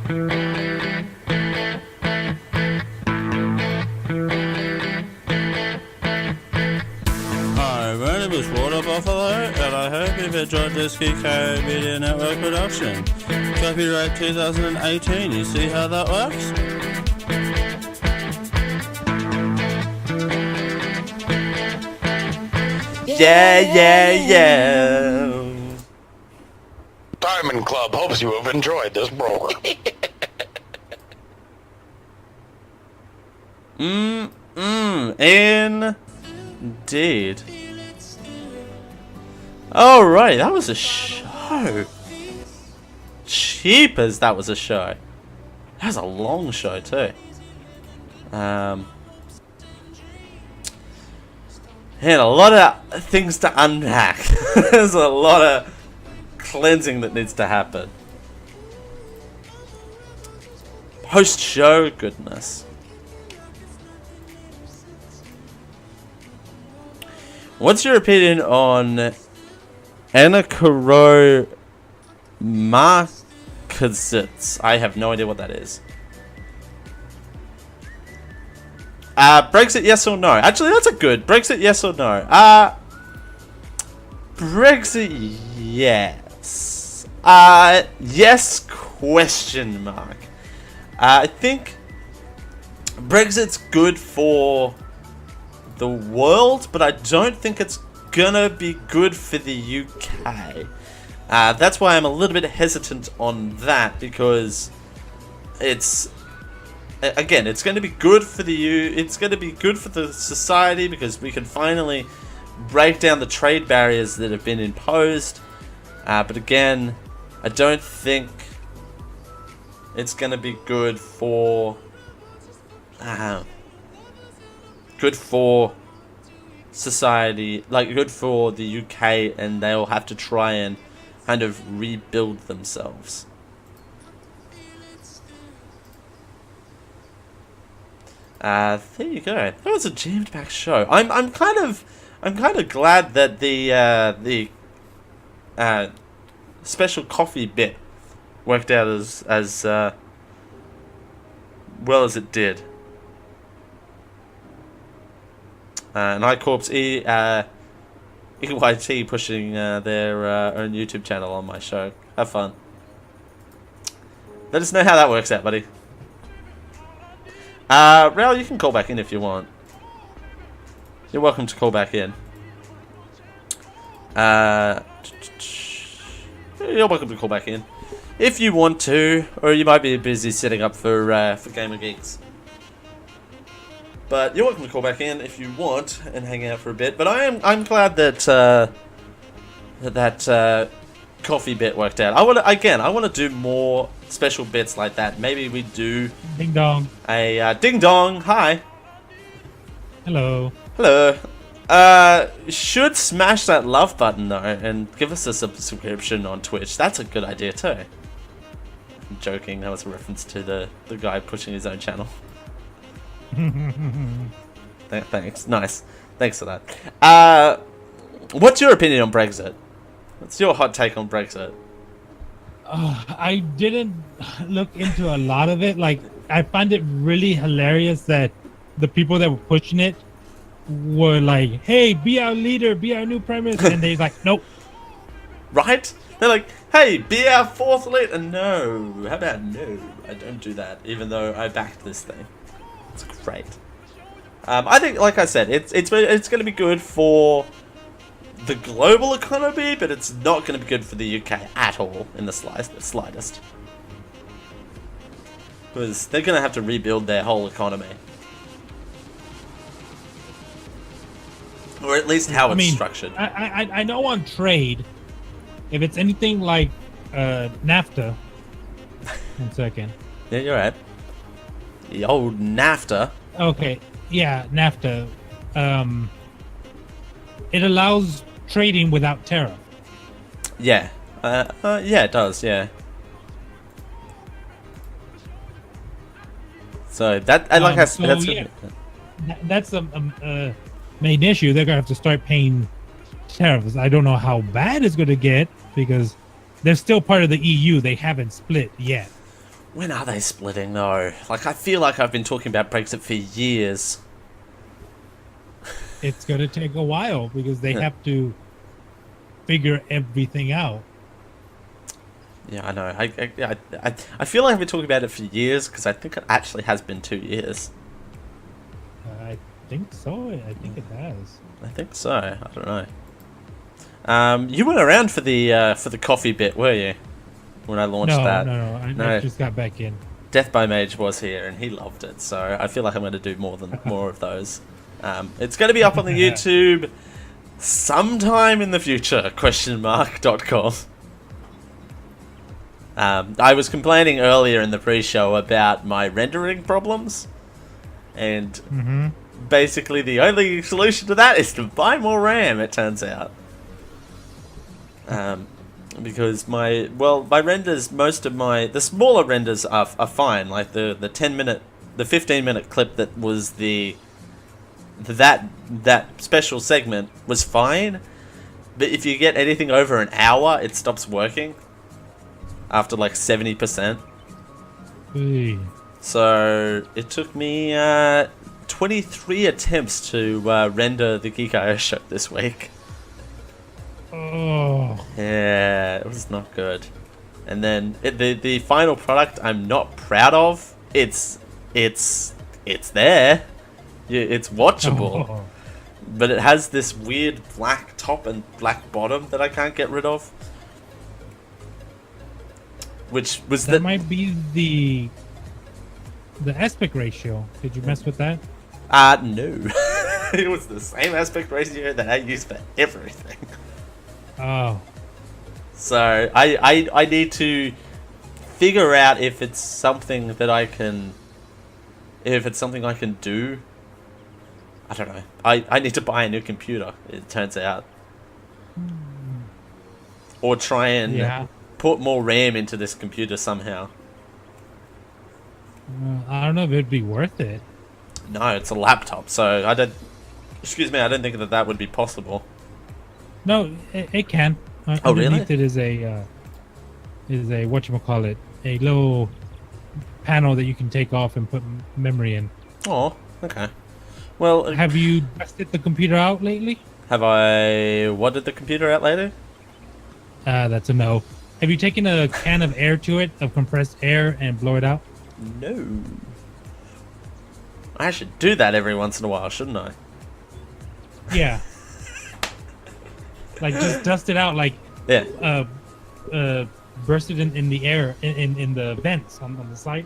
Hi, my name is Water Buffalo, and I hope you've enjoyed this GK Media Network production. Copyright 2018, you see how that works? Yeah. Diamond Club hopes you have enjoyed this program. Indeed. Alright, that was a show. Cheapers, that was a show. That was a long show too. And a lot of things to unpack. There's a lot of cleansing that needs to happen. Post-show, goodness. What's your opinion on Anakaro Markazits? I have no idea what that is. Brexit, yes or no? Actually, that's a good. Brexit, yes or no? Brexit, yes. Yes, question mark. I think Brexit's good for the world, but I don't think it's gonna be good for the UK. That's why I'm a little bit hesitant on that, because it's... Again, it's going to be good for it's going to be good for the society, because we can finally break down the trade barriers that have been imposed. But again, I don't think it's going to be good for society, like good for the UK, and they'll have to try and kind of rebuild themselves. There you go. That was a jammed-packed show. I'm kind of glad that the special coffee bit worked out as well as it did. And iCorp's EYT pushing their own YouTube channel on my show. Have fun. Let us know how that works out, buddy. Raul, you can call back in if you want. You're welcome to call back in. You're welcome to call back in if you want to, or you might be busy setting up for Gamer Geeks. But you're welcome to call back in if you want and hang out for a bit. But I'm glad that that coffee bit worked out. I want to do more special bits like that. Maybe we do ding dong. A ding dong. Hi. Hello. Hello. Should smash that love button though and give us a subscription on Twitch. That's a good idea too. I'm joking. That was a reference to the guy pushing his own channel. Thanks. Nice. Thanks for that. What's your opinion on Brexit? What's your hot take on Brexit? I didn't look into a lot of it. Like, I find it really hilarious that the people that were pushing it were like, hey, be our leader, be our new prime minister. And they're like, nope. Right? They're like, hey, be our fourth leader. No. How about no? I don't do that, even though I backed this thing. It's great. I think, like I said, it's going to be good for the global economy, but it's not going to be good for the UK at all in the slightest. Because they're going to have to rebuild their whole economy. Or at least how it's structured. I know on trade, if it's anything like NAFTA. 1 second. Yeah, you're right. The old NAFTA. Okay, yeah, NAFTA. It allows trading without tariff. Yeah. Yeah, it does, yeah. So that, like I said, that's a main issue. They're gonna have to start paying tariffs. I don't know how bad it's gonna get because they're still part of the EU. They haven't split yet. When are they splitting though? Like, I feel like I've been talking about Brexit for years. It's gonna take a while because they have to figure everything out. Yeah, I know. I feel like I've been talking about it for years because I think it actually has been 2 years. I think so. I think it has. I think so. I don't know. You weren't around for the coffee bit, were you? When I launched that. No. I just got back in. Death by Mage was here and he loved it, so I feel like I'm going to do more of those. It's going to be up on the YouTube sometime in the future. .com. I was complaining earlier in the pre-show about my rendering problems, and basically the only solution to that is to buy more RAM. It turns out. Because my renders, the smaller renders are fine. Like the 10-minute, the 15-minute clip that was that special segment was fine. But if you get anything over an hour, it stops working after like 70%. So it took me 23 attempts to render the Geek.io show this week. Oh. Yeah, it was not good. And then the final product I'm not proud of. It's there. It's watchable. Oh. But it has this weird black top and black bottom that I can't get rid of. Which was that might be the aspect ratio. Did you mess with that? No. It was the same aspect ratio that I use for everything. Oh. So I need to figure out if it's something that I can do. I don't know. I need to buy a new computer, it turns out. Or try and put more RAM into this computer somehow. I don't know if it'd be worth it. No, it's a laptop, so I don't think that would be possible. No, it can. Oh, really? Underneath it is a whatchamacallit, a little panel that you can take off and put memory in. Oh, okay. Well, have you tested the computer out lately? Have I wadded the computer out lately? That's a no. Have you taken a can of air to it, of compressed air, and blow it out? No. I should do that every once in a while, shouldn't I? Yeah. Like, just dust it out, like, burst it in the air, in the vents on the side.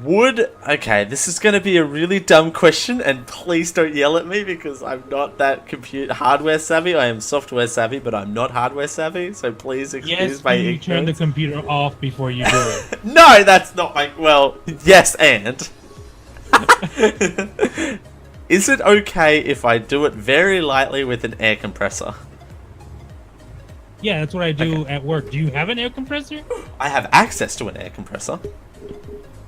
Okay, this is going to be a really dumb question, and please don't yell at me because I'm not that hardware savvy. I am software savvy, but I'm not hardware savvy, so please excuse my ignorance. Turn the computer off before you do it. No, that's not my... Well, yes, and... Is it okay if I do it very lightly with an air compressor? Yeah, that's what I do at work. Do you have an air compressor? I have access to an air compressor.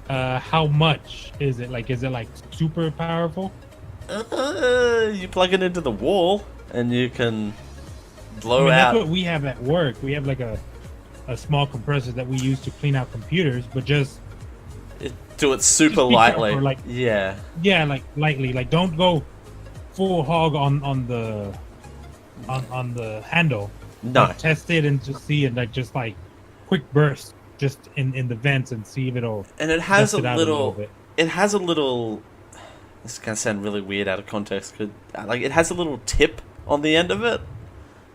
How much is it? Like, is it like super powerful? You plug it into the wall and you can blow out. That's what we have at work. We have like a small compressor that we use to clean out computers, but just do it super lightly. Like, yeah, like lightly. Like, don't go full hog on the handle. No. Like, test it and just see it, just like quick burst. Just in the vents and see if it'll. And it has a little. It has a little. This is gonna sound really weird out of context. Like, it has a little tip on the end of it,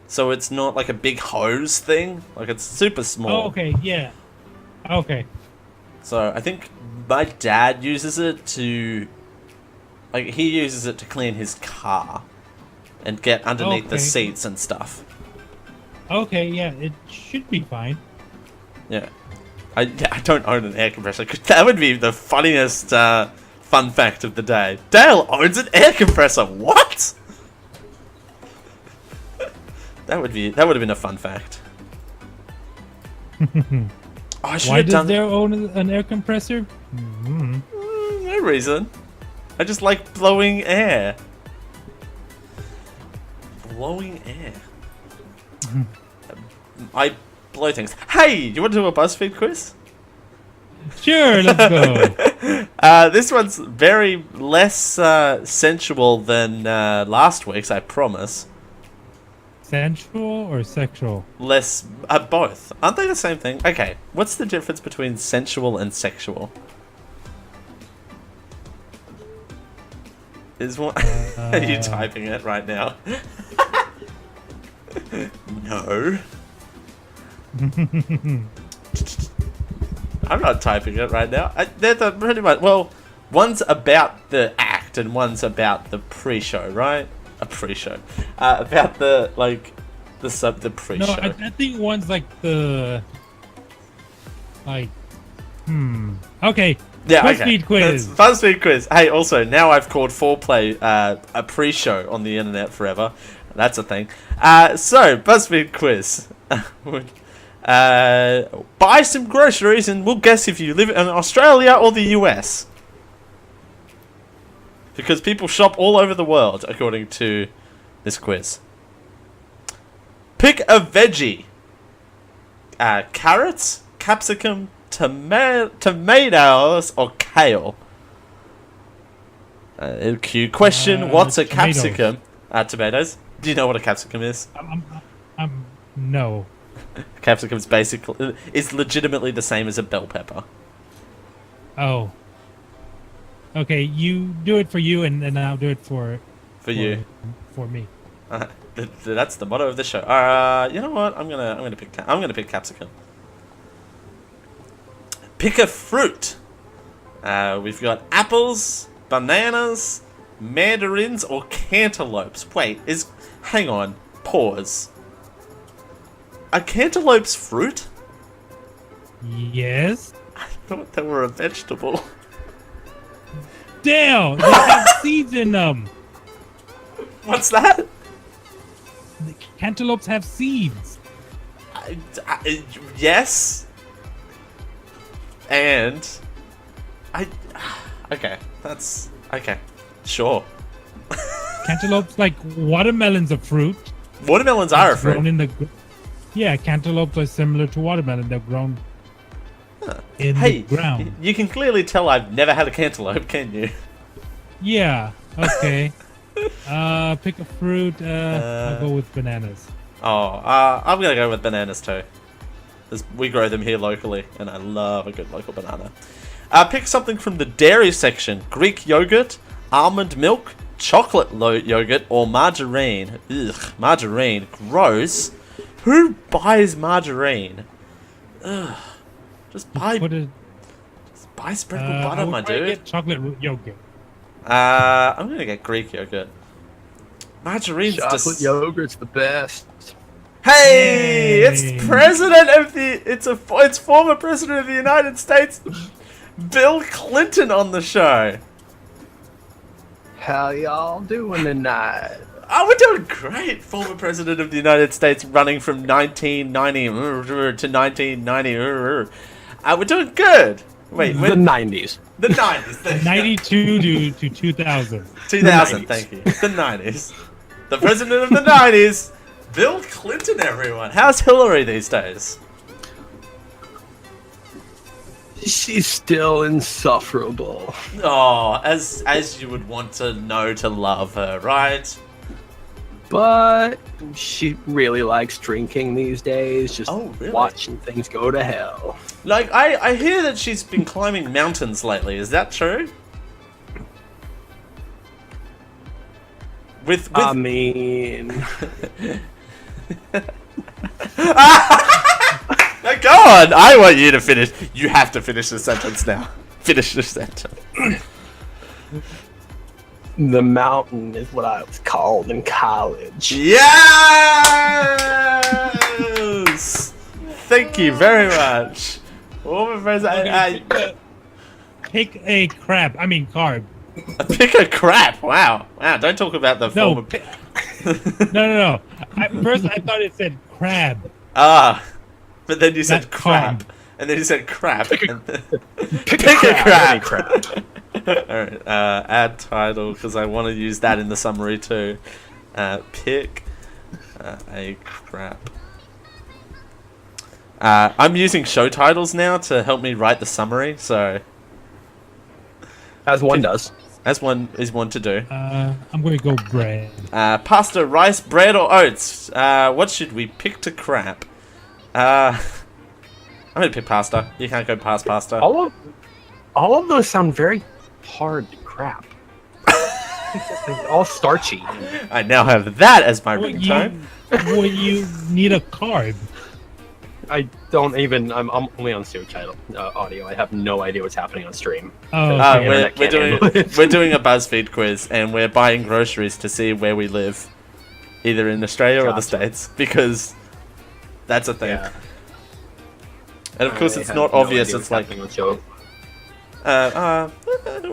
so it's not like a big hose thing. Like, it's super small. Oh, okay, yeah. Okay. So I think my dad uses it to. Like, he uses it to clean his car, and get underneath the seats and stuff. Okay, yeah, it should be fine. Yeah. I don't own an air compressor. That would be the funniest fun fact of the day. Dale owns an air compressor. What? That would have been a fun fact. Why does Dale own an air compressor? No reason. I just like blowing air. Blowing air. I blow things. Hey, you want to do a BuzzFeed quiz? Sure, let's go. This one's very less sensual than last week's, I promise. Sensual or sexual? Less, both. Aren't they the same thing? Okay, what's the difference between sensual and sexual? Is one... Are you typing it right now? No. I'm not typing it right now. They're pretty much... Well, one's about the act and one's about the pre-show, right? A pre-show. About the, like... The pre-show. No, I think one's like the... Like... Okay. Yeah, BuzzFeed quiz. BuzzFeed quiz. Hey, also, now I've called foreplay a pre-show on the internet forever. That's a thing. So, BuzzFeed quiz. Buy some groceries and we'll guess if you live in Australia or the US. Because people shop all over the world, according to this quiz. Pick a veggie. Carrots, capsicum, tomatoes, or kale. Cue question, what's a tomatoes. capsicum? Tomatoes. Do you know what a capsicum is? No. Capsicum's basically... is legitimately the same as a bell pepper. Oh. Okay, you do it for you and then I'll do it for you. For me. That's the motto of the show. You know what? I'm gonna pick capsicum. Pick a fruit. We've got apples, bananas, mandarins, or cantaloupes. Wait, hang on. Pause. Are cantaloupes fruit? Yes. I thought they were a vegetable. Damn, they have seeds in them. What's that? The cantaloupes have seeds. Yes. And okay, that's okay. Sure. Cantaloupes, like watermelons, are fruit. Watermelons are a fruit. Grown in the yeah, cantaloupes are similar to watermelon. They're grown in the ground. You can clearly tell I've never had a cantaloupe, can you? Yeah. Okay. Pick a fruit. I'll go with bananas. I'm gonna go with bananas too. We grow them here locally, and I love a good local banana. Pick something from the dairy section: Greek yogurt, almond milk, chocolate yogurt, or margarine. Ugh, margarine, gross. Who buys margarine? Ugh, just buy sprinkled butter, my dude. Get chocolate yogurt. I'm gonna get Greek yogurt. Margarine's chocolate yogurt's the best. Hey, Yay. it's former president of the United States, Bill Clinton, on the show. How y'all doing tonight? Oh, we're doing great. Former president of the United States, running from 1990 to 1990. We're doing good. Wait, the 90s. The 90s. 92 to 2000. 2000, thank you. The 90s. The president of the 90s, Bill Clinton, everyone. How's Hillary these days? She's still insufferable. Oh, as you would want to know to love her, right? But she really likes drinking these days, just really? watching things go to hell. Like, I hear that she's been climbing mountains lately. Is that true? With I mean... Now, go on! I want you to finish. You have to finish the sentence now. Finish the sentence. The mountain is what I was called in college. Yes! Thank you very much. Pick a crab. I mean carb. Pick a crap. Wow. Don't talk about the No. former... No. First, I thought it said crab. But then you said Not crap. carb. And then you said crap. Pick a crab. crap. Alright, add title, because I want to use that in the summary too. Pick a crap. I'm using show titles now to help me write the summary, so As one does. as one is one to do. I'm going to go bread. Pasta, rice, bread, or oats? What should we pick to crap? I'm gonna pick pasta. You can't go past pasta. All of those sound very hard crap. It's all starchy. I now have that as my Well, ringtone. you need a carb. I don't even. I'm only on audio. I have no idea what's happening on stream. Oh, Uh, okay. we're, Internet we're can't doing handle it. we're doing a BuzzFeed quiz, and we're buying groceries to see where we live, either in Australia or the Gotcha. States, because that's a thing. Yeah. And of course, I it's have not no obvious. idea It's what's like happening on show.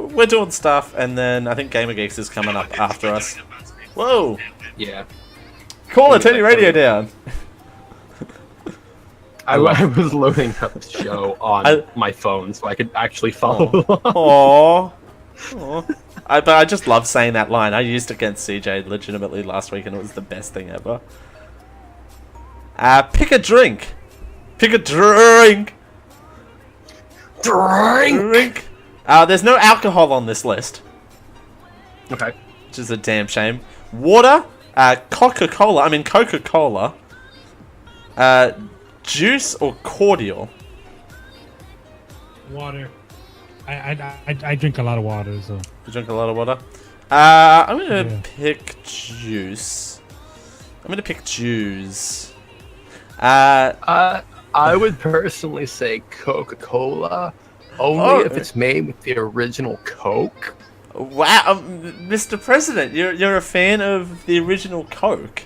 we're doing stuff, and then I think Gamer Geeks is coming up after us. Whoa! Yeah. Call it, turn your radio down. I was loading up the show on my phone so I could actually follow along. Aww. But I just love saying that line. I used it against CJ legitimately last week, and it was the best thing ever. Pick a drink. Pick a drink. Drink. There's no alcohol on this list, Okay. which is a damn shame. Water. Coca-Cola. I mean Coca-Cola. Juice or cordial. Water. I drink a lot of water, so. You drink a lot of water. I'm gonna Yeah. pick juice. I'm gonna pick juice. I would personally say Coca-Cola, only if it's made with the original Coke. Wow, Mr. President, you're a fan of the original Coke.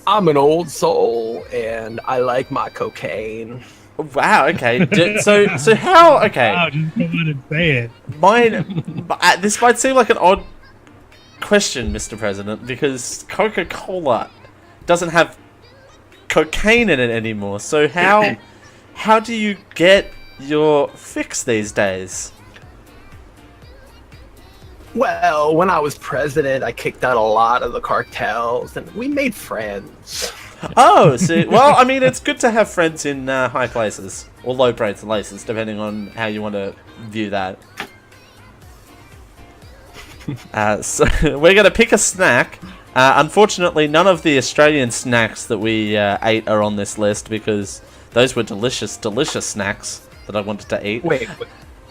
I'm an old soul, and I like my cocaine. Wow. Okay. So how? Okay. Wow, just go on and say it. Mine. This might seem like an odd question, Mr. President, because Coca-Cola doesn't have cocaine in it anymore. So how do you get your fix these days? Well, when I was president, I kicked out a lot of the cartels, and we made friends. Oh, so well, I mean, it's good to have friends in high places or low places, depending on how you want to view that. So we're gonna pick a snack. Unfortunately, none of the Australian snacks that we ate are on this list because those were delicious, delicious snacks that I wanted to eat. Wait.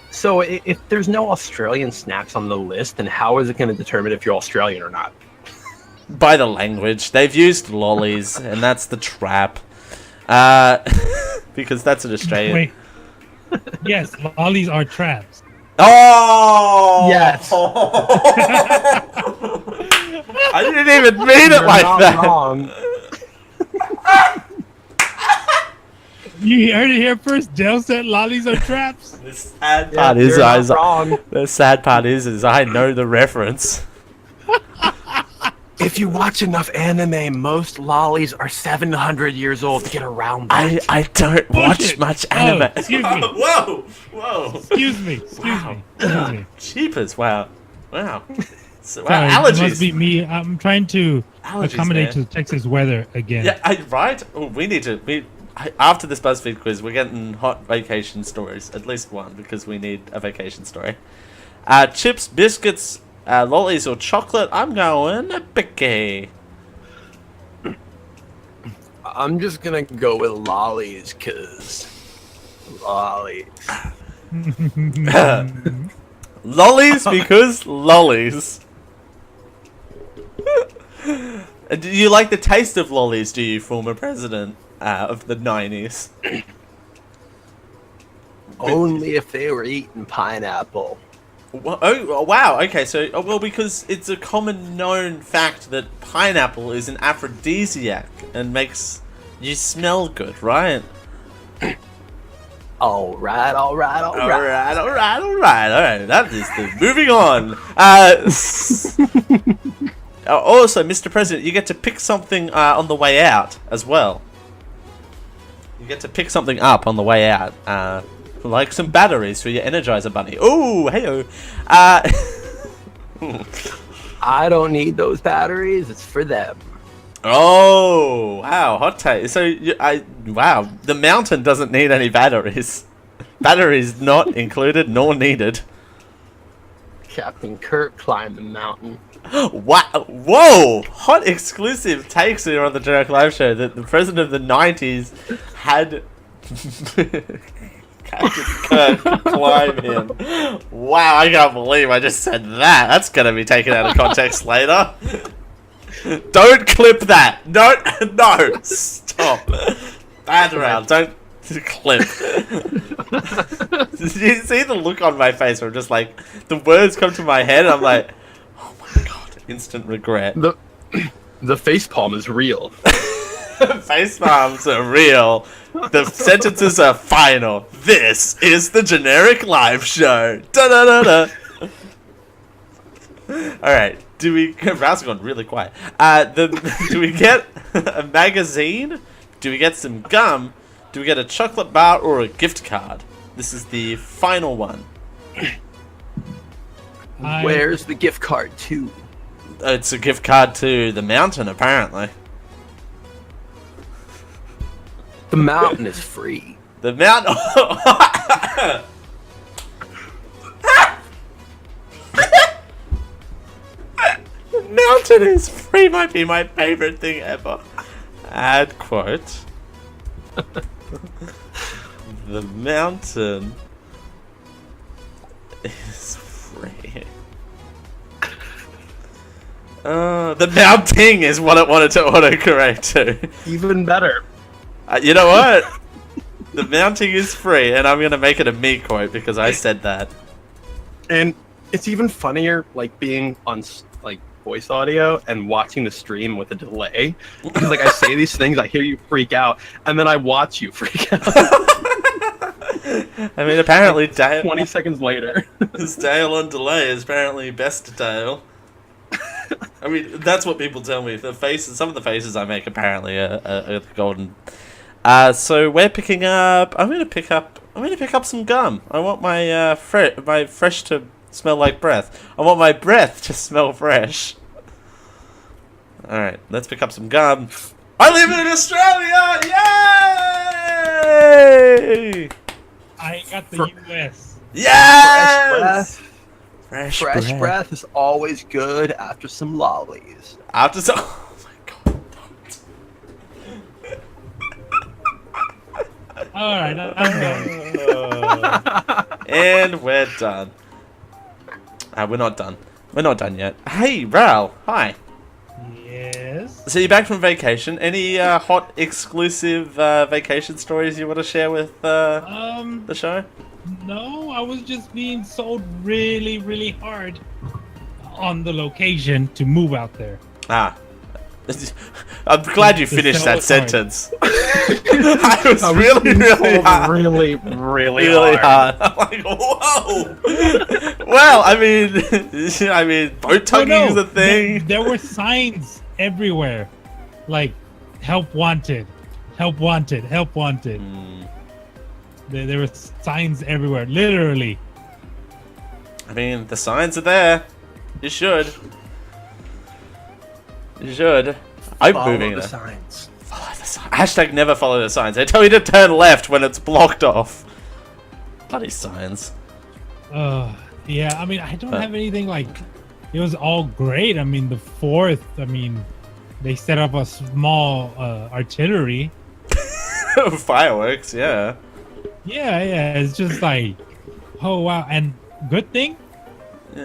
So if there's no Australian snacks on the list, then how is it going to determine if you're Australian or not? By the language, they've used lollies, and that's the trap. Because that's an Australian. Wait. Yes, lollies are traps. Oh! Yes. I didn't even mean it You're like not that. wrong. You heard it here first. Dale said lollies are traps. The sad Yeah, part is, you're not wrong. the sad part is I know the reference. If you watch enough anime, most lollies are 700 years old. Get around that. I don't watch Bullshit. much Oh, anime. excuse me. Whoa! Excuse me. Excuse me. Cheapers! Wow! So, wow, Sorry, it allergies. must be me. I'm trying to Allergies, accommodate man. to the Texas weather again. Yeah, right. Oh, we need to. After this BuzzFeed quiz, we're getting hot vacation stories. At least one, because we need a vacation story. Chips, biscuits, lollies, or chocolate. I'm going a picky. I'm just gonna go with lollies, cause lollies. Lollies because lollies. Do you like the taste of lollies, do you, former president of the 90s? Only if they were eating pineapple. Oh, wow. Okay, so, well, because it's a common known fact that pineapple is an aphrodisiac and makes you smell good, right? Alright. Alright. That is the moving on. Also, Mr. President, you get to pick something on the way out as well. You get to pick something up on the way out, like some batteries for your Energizer Bunny. Ooh, heyo. I don't need those batteries. It's for them. Oh, wow, hot take. So, wow, the mountain doesn't need any batteries. Batteries not included nor needed. Captain Kirk climbed the mountain. Wow, whoa! Hot exclusive takes here on the Generic Live Show that the president of the 90s had Captain Kirk climb him. Wow, I can't believe I just said that. That's going to be taken out of context later. Don't clip that. No, stop. Bad round. Don't clip. Did you see the look on my face where I'm just like, the words come to my head and I'm like, oh my god, instant regret. The face palm is real. Face palms are real. The sentences are final. This is the Generic Live Show. Da da da da. Alright. Raul's gone really quiet. Do we get a magazine? Do we get some gum? Do we get a chocolate bar or a gift card? This is the final one. Where's the gift card to? It's a gift card to the mountain, apparently. The mountain is free. The mountain... Mountain is free might be my favorite thing ever. Add quote. The mountain is free. The mounting is what it wanted to autocorrect to. Even better. You know what? The mounting is free, and I'm gonna make it a me quote because I said that. And it's even funnier, like being on like voice audio and watching the stream with a delay. Because like I say these things, I hear you freak out, and then I watch you freak out. I mean, apparently, Dale. 20 seconds later. This Dale on delay is apparently best Dale. I mean, that's what people tell me. The faces, some of the faces I make apparently are golden. So we're picking up. I'm gonna pick up some gum. I want my my fresh to smell like breath. I want my breath to smell fresh. All right, let's pick up some gum. I live in Australia! Yay! I got the US. Yes! Fresh breath is always good after some lollies. After some. Oh my god! All right, I'm done. And we're done. We're not done. We're not done yet. Hey, Raul. Hi. Yes. So you're back from vacation. Any hot exclusive vacation stories you want to share with the show? No, I was just being sold really, really hard on the location to move out there. Ah. I'm glad you finished that sentence. I was really hard. I'm like, whoa. Well, I mean, boat tugging is a thing. There were signs everywhere, like "Help wanted, help wanted, help wanted." There were signs everywhere, literally. I mean, the signs are there. You should. You should. I'm moving the there. signs. Follow the signs. Hashtag never follow the signs. They tell you to turn left when it's blocked off. Bloody signs. Yeah, I mean, I don't have anything like... It was all great. I mean, the 4th, I mean, they set up a small artillery. Fireworks, yeah. Yeah, it's just like... Oh, wow. And good thing,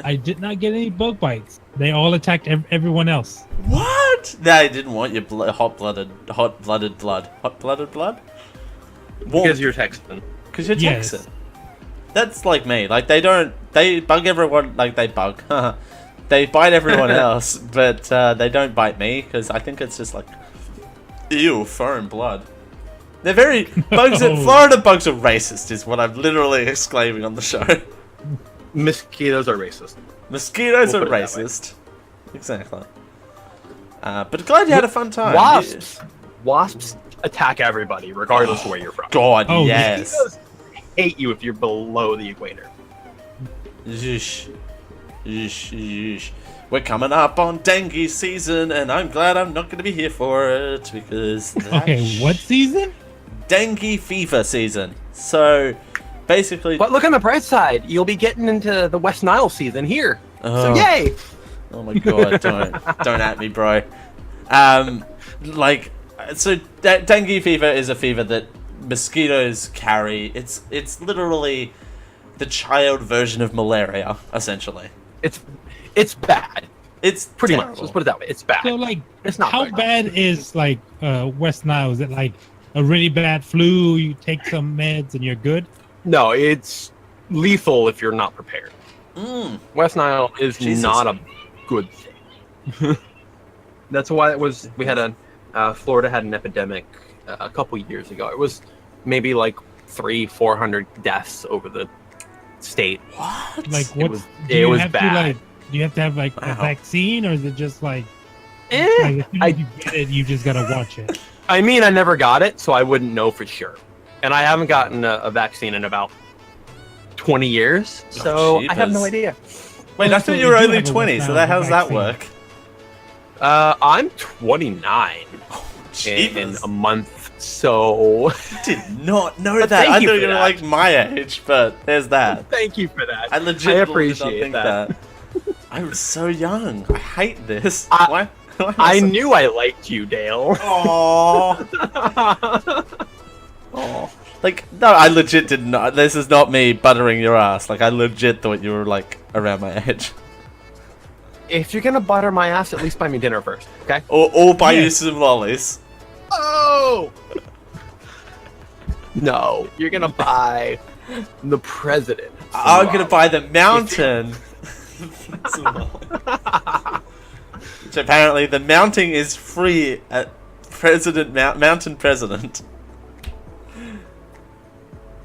I did not get any bug bites. They all attacked everyone else. What? They didn't want your hot-blooded blood. Hot-blooded blood? Because you're Texan. Because you're Texan. That's like me. Like, they bug everyone, like, they bug. They bite everyone else, but they don't bite me, because I think it's just like, ew, foreign blood. They're very, Florida bugs are racist, is what I'm literally exclaiming on the show. Mosquitoes are racist. Mosquitoes are racist. Exactly. But glad you had a fun time. Wasps attack everybody, regardless of where you're from. God, yes. Mosquitoes hate you if you're below the equator. Zhoosh. We're coming up on dengue season, and I'm glad I'm not going to be here for it because. Okay, what season? Dengue fever season. So, basically. But look on the bright side. You'll be getting into the West Nile season here. So Oh. yay! Oh my god! Don't at me, bro. Dengue fever is a fever that mosquitoes carry. It's literally the child version of malaria, essentially. It's bad. It's Pretty terrible. much. Let's put it that way. It's bad. So like, It's not how good. bad is like West Nile? Is it like a really bad flu? You take some meds and you're good. No, it's lethal if you're not prepared. Mm. West Nile is Jesus. not a good thing. That's why it was. We had Florida had an epidemic a couple years ago. It was maybe like 300-400 deaths over the state. What? Like, It what? was- do it you was have bad. To, like, do you have to have like a Wow. vaccine, or is it just like, Eh, like as soon as you get it, you just gotta watch it? I mean, I never got it, so I wouldn't know for sure. And I haven't gotten a vaccine in about 20 years, so I have no jeepers. idea. Wait, I So thought we you were do only have a 20, West so Nile how's that vaccine. work? I'm 29 in Jeepers. a month, so Did not know But that. thank I you thought for you were that. like my age, but there's that. thank you for that. I legit I did not appreciate think that. I was so young. I hate this. I- Why? Why am I so- knew I liked you, Dale. Aww. Aw. Like, no, I legit did not. This is not me buttering your ass. Like, I legit thought you were, like, around my age. If you're gonna butter my ass, at least buy me dinner first, okay? Or buy you Yes. some lollies. Oh! No, you're gonna buy the president. I'm gonna buy the mountain. Some lollies. Which apparently the mounting is free at Mountain President.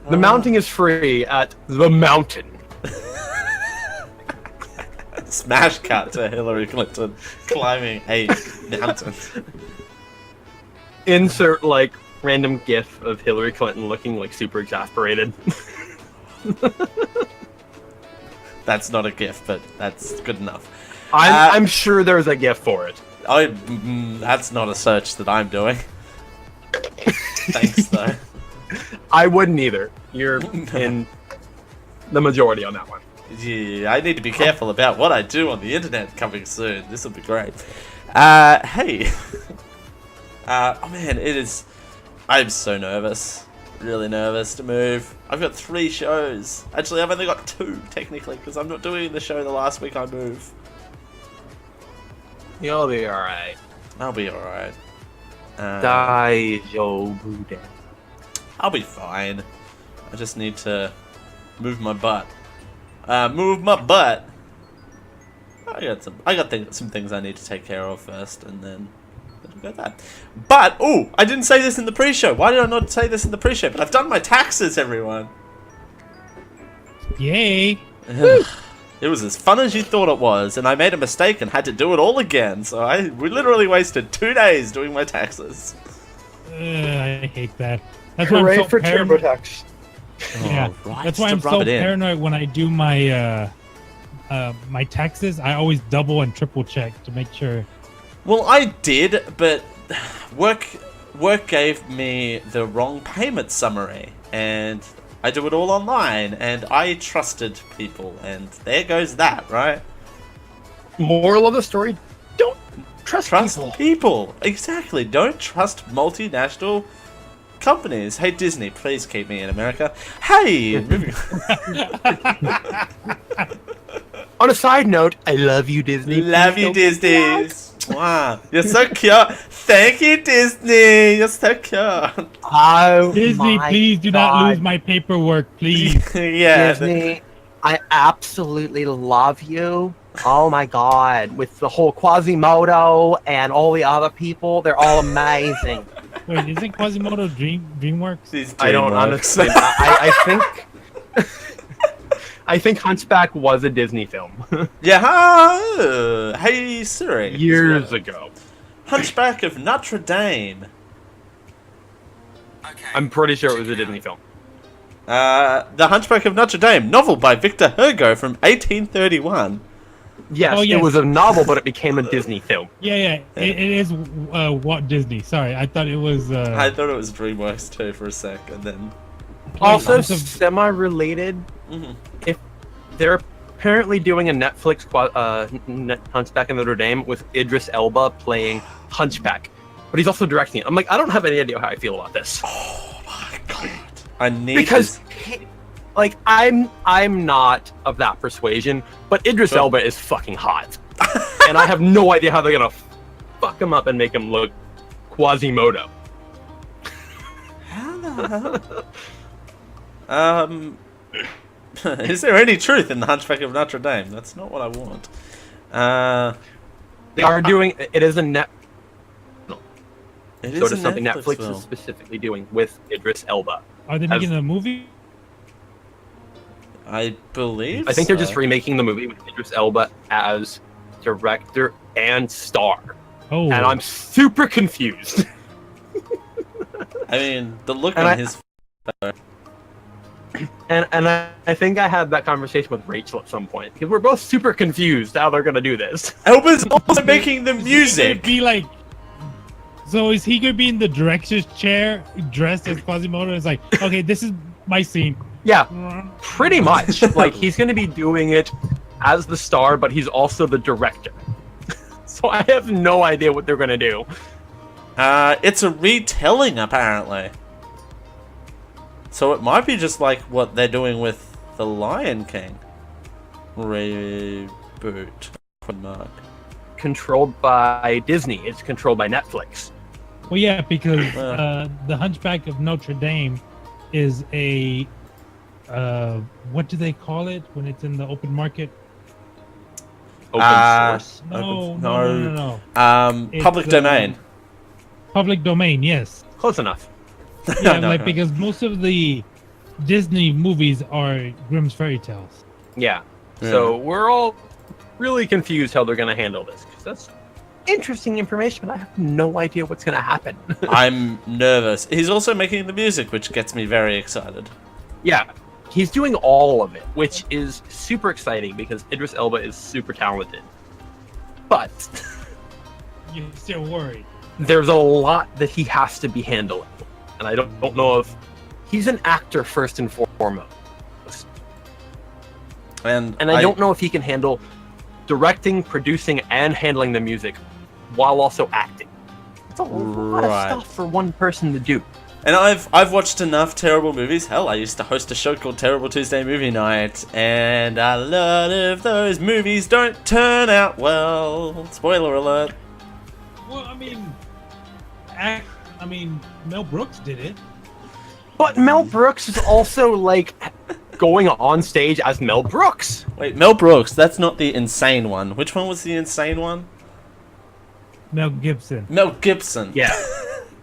The mounting is free at the mountain. Smash cut to Hillary Clinton climbing a mountain. Insert like random gif of Hillary Clinton looking like super exasperated. That's not a gift, but that's good enough. I'm sure there's a gif for it. That's not a search that I'm doing. Thanks, though. I wouldn't either. You're in the majority on that one. Yeah, I need to be careful about what I do on the internet coming soon. This will be great. Hey. Oh man, I'm so nervous. Really nervous to move. I've got 3 shows. Actually, I've only got 2, technically, because I'm not doing the show the last week I move. You'll be alright. I'll be alright. Daijoubu. I'll be fine. I just need to move my butt. Move my butt. I got some things I need to take care of first, and then we'll go that. But I didn't say this in the pre-show. Why did I not say this in the pre-show? But I've done my taxes, everyone. Yay! It was as fun as you thought it was, and I made a mistake and had to do it all again. So we literally wasted 2 days doing my taxes. I hate that. That's why I'm so paranoid. TurboTax. Yeah, right, that's why to I'm rub so it in. paranoid when I do my my taxes. I always double and triple check to make sure. Well, I did, but work gave me the wrong payment summary, and I do it all online, and I trusted people, and there goes that, right? Moral of the story: don't trust people. People. Exactly. Don't trust multinational companies. Hey, Disney, please keep me in America. Hey! moving On a side note, I love you, Disney. Love you, Disney. Wow. You're so cute. Thank you, Disney. You're so cute. Oh, Disney, my please do not God. lose my paperwork, please. Yeah. Disney, I absolutely love you. Oh my God, with the whole Quasimodo and all the other people, they're all amazing. Wait, isn't Quasimodo DreamWorks? These I don't DreamWorks. honestly. I think. I think Hunchback was a Disney film Yeah. Hey, Siri. years ago. Hunchback of Notre Dame. I'm pretty sure it was a Disney film. The Hunchback of Notre Dame, novel by Victor Hugo from 1831. Yes, Oh, yes. it was a novel, but it became a Disney film. Yeah. It is Walt Disney. Sorry, I thought it was. I thought it was DreamWorks too for a sec, and then Also, it's a- semi-related. Mhm. If they're apparently doing a Netflix Hunchback of Notre Dame with Idris Elba playing Hunchback, but he's also directing it. I'm like, I don't have any idea how I feel about this oh my god, I need because, this. like, I'm not of that persuasion, but Idris Sure. Elba is fucking hot, and I have no idea how they're gonna fuck him up and make him look Quasimodo. How the hell? Is there any truth in the Hunchback of Notre Dame? That's not what I want. They are doing it is a net. It So is it is a something Netflix Netflix film. is specifically doing with Idris Elba. Are they making a movie? I believe. I think they're just so. remaking the movie with Idris Elba as director and star. Oh, And I'm super confused. I mean, the look And on I- his. And I think I had that conversation with Rachel at some point because we're both super confused how they're gonna do this. Elba's also making the Is he music. gonna be like. So is he gonna be in the director's chair dressed as Quasimodo? It's like, okay, this is my scene. Yeah, pretty much. Like he's gonna be doing it as the star, but he's also the director. So I have no idea what they're gonna do. It's a retelling apparently. So it might be just like what they're doing with The Lion King. Reboot. Mark. Controlled by Disney. It's controlled by Netflix. Well, yeah, because Yeah. the Hunchback of Notre Dame is a what do they call it when it's in the open market? Open source. No. It's, Public domain. Public domain, yes. Close enough. Yeah, No, like no. because most of the Disney movies are Grimm's fairy tales. Yeah. Yeah. So we're all really confused how they're going to handle this. 'Cause that's interesting information, but I have no idea what's going to happen. I'm nervous. He's also making the music, which gets me very excited. Yeah. He's doing all of it, which is super exciting because Idris Elba is super talented. But You're still worried. there's a lot that he has to be handling. And I don't know if he's an actor first and foremost. And And I don't know if he can handle directing, producing, and handling the music while also acting. It's a lot Right. of stuff for one person to do. And I've watched enough terrible movies. Hell, I used to host a show called Terrible Tuesday Movie Night, and a lot of those movies don't turn out well. Spoiler alert. Well, I mean, Mel Brooks did it. But Mel Brooks is also like going on stage as Mel Brooks. Wait, Mel Brooks, that's not the insane one. Which one was the insane one? Mel Gibson. Mel Gibson. Yeah.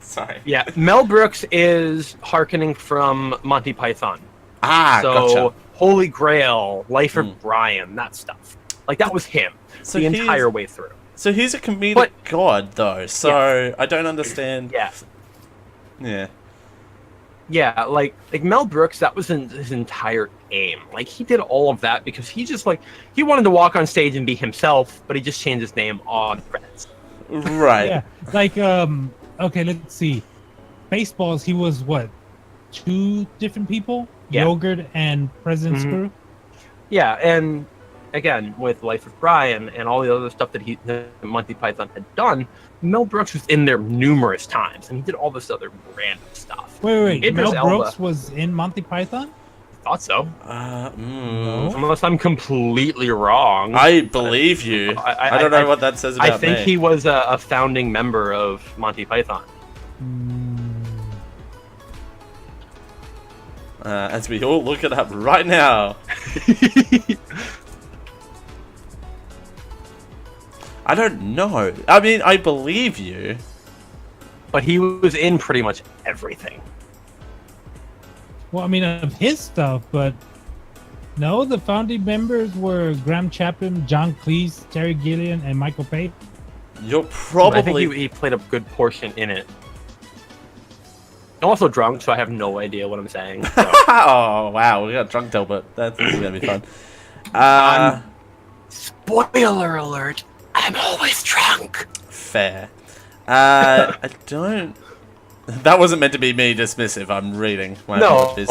Sorry. Yeah. Mel Brooks is hearkening from Monty Python. Ah, So gotcha. Holy Grail, Life of Hmm. Brian, that stuff. Like that was him So the he's- entire way through. So he's a comedic But- god, though. So I don't understand. Yeah. Yeah. Yeah, like Mel Brooks, that was his entire aim. Like he did all of that because he just like he wanted to walk on stage and be himself, but he just changed his name on credits. Right. Yeah, like okay, let's see. Baseballs, he was what? 2 different people? Yeah. Yogurt and President Mhm. Screw. Yeah, and again with Life of Brian and all the other stuff that Monty Python had done, Mel Brooks was in there numerous times, and he did all this other random stuff. Wait. Idris Mel Elba. Brooks was in Monty Python? Thought so, No. unless I'm completely wrong. I believe you. I don't know what that says about I think me. he was a founding member of Monty Python. As we all look it up right now. I don't know. I mean, I believe you. But he was in pretty much everything. Well, I mean, of his stuff, but no, the founding members were Graham Chapman, John Cleese, Terry Gilliam, and Michael Pate. You're I think probably. he played a good portion in it. I'm also drunk, so I have no idea what I'm saying. So. Oh wow, we got drunk Delbert. That's gonna be fun. Spoiler alert, I'm always drunk. Fair. I don't... That wasn't meant to be me dismissive. I'm reading. My apologies.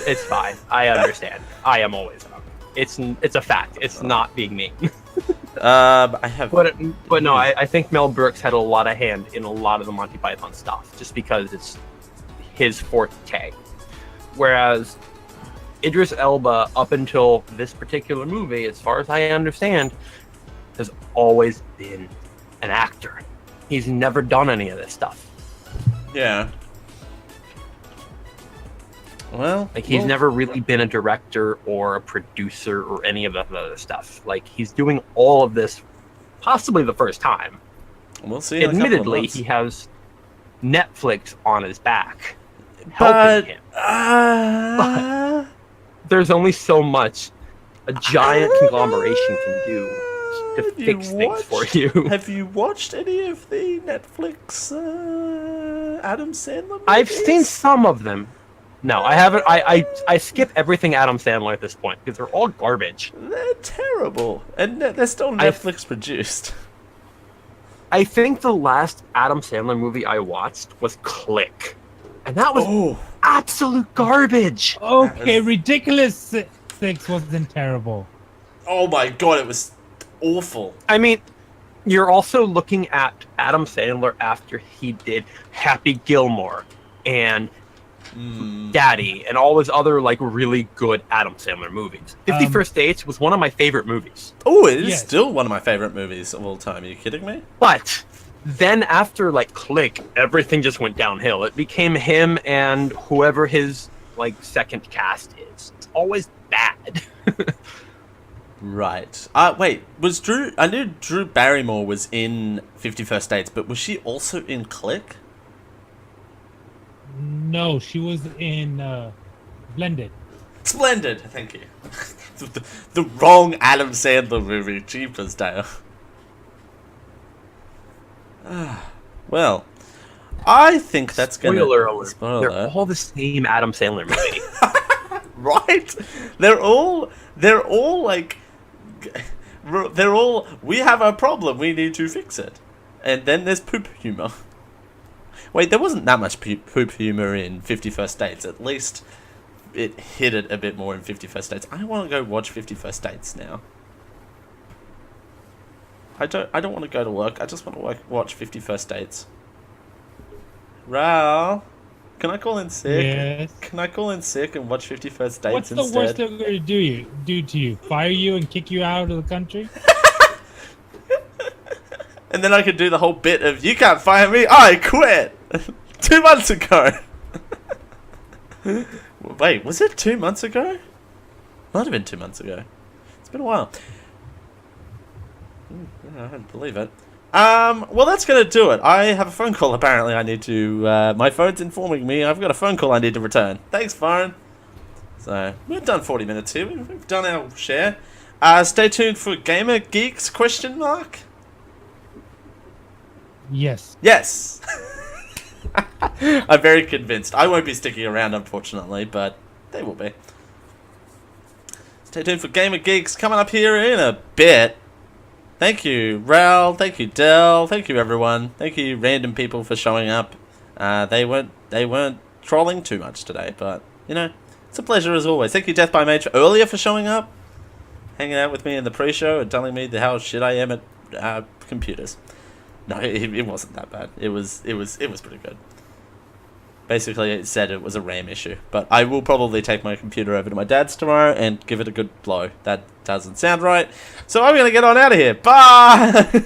It's fine. I understand. I am always drunk. It's a fact. It's not being mean. I have... But no, I think Mel Brooks had a lot of hand in a lot of the Monty Python stuff, just because it's his forte. Whereas Idris Elba, up until this particular movie, as far as I understand, has always been an actor. He's never done any of this stuff. Yeah. Well, Like, he's never really been a director or a producer or any of that other stuff. Like, he's doing all of this possibly the first time. We'll see. In Admittedly, he has Netflix on his back, helping him. But there's only so much a giant conglomeration can do to fix things for you. Have you watched any of the Netflix Adam Sandler movies? I've seen some of them. No, I haven't. I skip everything Adam Sandler at this point because they're all garbage. They're terrible, and they're still Netflix produced. I think the last Adam Sandler movie I watched was Click, and that was absolute garbage. Okay, Ridiculous Six wasn't terrible. Oh my god, it was awful. I mean, you're also looking at Adam Sandler after he did Happy Gilmore and Daddy and all his other like really good Adam Sandler movies. 50 First Dates was one of my favorite movies. Oh, it is still one of my favorite movies of all time. Are you kidding me? But then after like Click, everything just went downhill. It became him and whoever his like second cast is. It's always bad. Right. Wait, was Drew... I knew Drew Barrymore was in 50 First Dates, but was she also in Click? No, she was in Blended. Splendid, thank you. the wrong Adam Sandler movie. Jeepers, Dale. Well, I think that's gonna... Spoiler alert. Spoiler They're alert. all the same Adam Sandler movie. Right? They're all like... They're all... We have a problem, we need to fix it. And then there's poop humor. Wait, there wasn't that much poop humor in 50 First Dates. At least it hit it a bit more in 50 First Dates. I want to go watch 50 First Dates now. I don't want to go to work. I just want to watch 50 First Dates. Raul, can I call in sick? Yes. Can I call in sick and watch 50 First Dates What's instead? the worst they're going to do to you? Fire you and kick you out of the country? And then I could do the whole bit of, you can't fire me, I quit! 2 months ago! Wait, was it 2 months ago? Might have been 2 months ago. It's been a while. I don't believe it. Well, that's gonna do it. I have a phone call apparently I need to, my phone's informing me I've got a phone call I need to return. Thanks, phone! So, we've done 40 minutes here, we've done our share. Stay tuned for Gamer Geeks, question mark? Yes. Yes! I'm very convinced. I won't be sticking around, unfortunately, but they will be. Stay tuned for Gamer Geeks coming up here in a bit. Thank you, Raul. Thank you, Del. Thank you, everyone. Thank you, random people, for showing up. They weren't trolling too much today, but, you know, it's a pleasure as always. Thank you, Death by Mage, earlier for showing up, hanging out with me in the pre-show, and telling me how shit I am at computers. No, it wasn't that bad. It was pretty good. Basically, it said it was a RAM issue. But I will probably take my computer over to my dad's tomorrow and give it a good blow. That doesn't sound right. So I'm going to get on out of here. Bye!